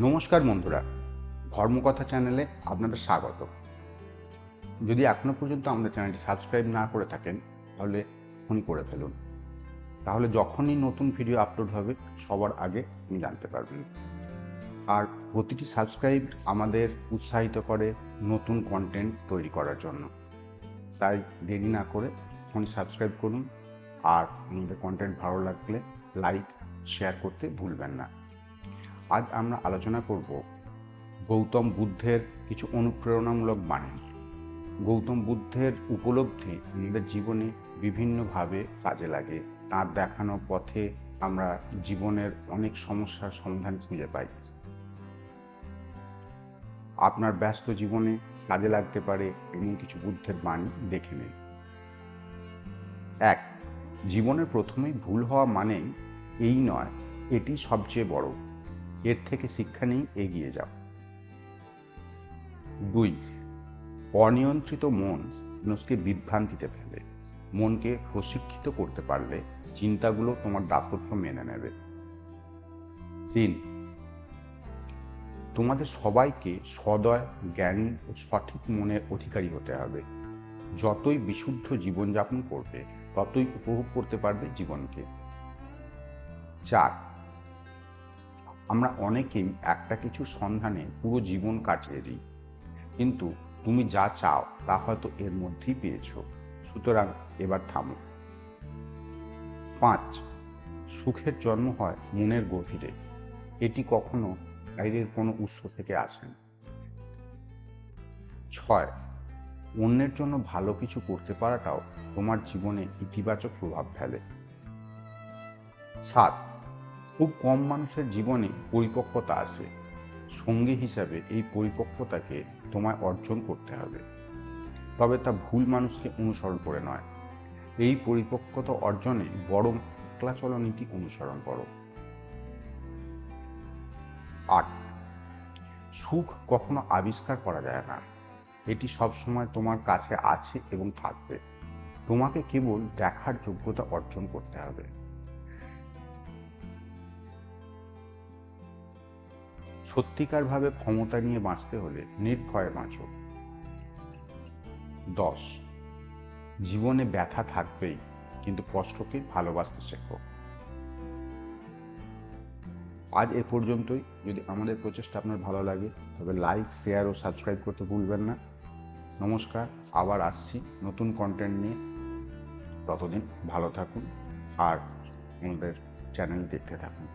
নমস্কার বন্ধুরা, ধর্মকথা চ্যানেলে আপনাদের স্বাগত। যদি এখনো পর্যন্ত আমাদের চ্যানেলটি সাবস্ক্রাইব না করে থাকেন তাহলে এখনই করে ফেলুন। তাহলে যখনই নতুন ভিডিও আপলোড হবে সবার আগে আপনি জানতে পারবেন। আর প্রতিটি সাবস্ক্রাইব আমাদের উৎসাহিত করে নতুন কন্টেন্ট তৈরি করার জন্য। তাই দেরি না করে এখনই সাবস্ক্রাইব করুন, আর আমাদের কন্টেন্ট ভালো লাগলে লাইক শেয়ার করতে ভুলবেন না। আজ আমরা আলোচনা করব গৌতম বুদ্ধের কিছু অনুপ্রেরণামূলক বাণী। গৌতম বুদ্ধের উপলব্ধি আমাদের জীবনে বিভিন্নভাবে কাজে লাগে। তাঁর দেখানো পথে আমরা জীবনের অনেক সমস্যার সমাধান খুঁজে পাই। আপনার ব্যস্ত জীবনে কাজে লাগতে পারে এমন কিছু বুদ্ধের বাণী দেখে নিন। 1. জীবনের প্রথমেই ভুল হওয়া মানেই এই নয় এটি সবচেয়ে বড়, এর থেকে শিক্ষা নিয়ে এগিয়ে যাও। 2. অনিয়ন্ত্রিত মন মানুষকে বিভ্রান্তিতে ফেলে। মনকে প্রশিক্ষিত করতে পারলে চিন্তাগুলো তোমার দাসত্ব মেনে নেবে। 3. তোমাদের সবাইকে সদয়, জ্ঞানী ও সঠিক মনের অধিকারী হতে হবে। যতই বিশুদ্ধ জীবনযাপন করবে ততই উপভোগ করতে পারবে জীবনকে। 4. আমরা অনেকেই একটা কিছুর সন্ধানে পুরো জীবন কাটিয়ে দিই, কিন্তু তুমি যা চাও তা হয়তো এর মধ্যেই পেয়েছো, সুতরাং এবার থামো। 5. সুখের জন্ম হয় মনের গভীরে, এটি কখনো বাইরের কোনো উৎস থেকে আসে না। 6. অন্যের জন্য ভালো কিছু করতে পারাটাও তোমার জীবনে ইতিবাচক প্রভাব ফেলে। 7. খুব কম মানুষের জীবনে পরিপক্কতা আসে, সঙ্গী হিসাবে এই পরিপক্কতাকে তোমায় অর্জন করতে হবে, তবে তা ভুল মানুষকে অনুসরণ করে নয়। এই পরিপক্কতা অর্জনে বরং একলা চলো নীতি অনুসরণ করো। 8. সুখ কখনো আবিষ্কার করা যায় না, এটি সবসময় তোমার কাছে আছে এবং থাকবে, তোমাকে কেবল দেখার যোগ্যতা অর্জন করতে হবে। সত্যিকারভাবে ক্ষমতা নিয়ে বাঁচতে হলে নির্ভয়ে বাঁচো। 10. জীবনে ব্যথা থাকবেই, কিন্তু কষ্টকে ভালোবাসতে শেখো। আজ এ পর্যন্তই। যদি আমাদের প্রচেষ্টা আপনার ভালো লাগে তবে লাইক, শেয়ার ও সাবস্ক্রাইব করতে ভুলবেন না। নমস্কার, আবার আসছি নতুন কন্টেন্ট নিয়ে। ততদিন ভালো থাকুন আর আমাদের চ্যানেল দেখতে থাকুন।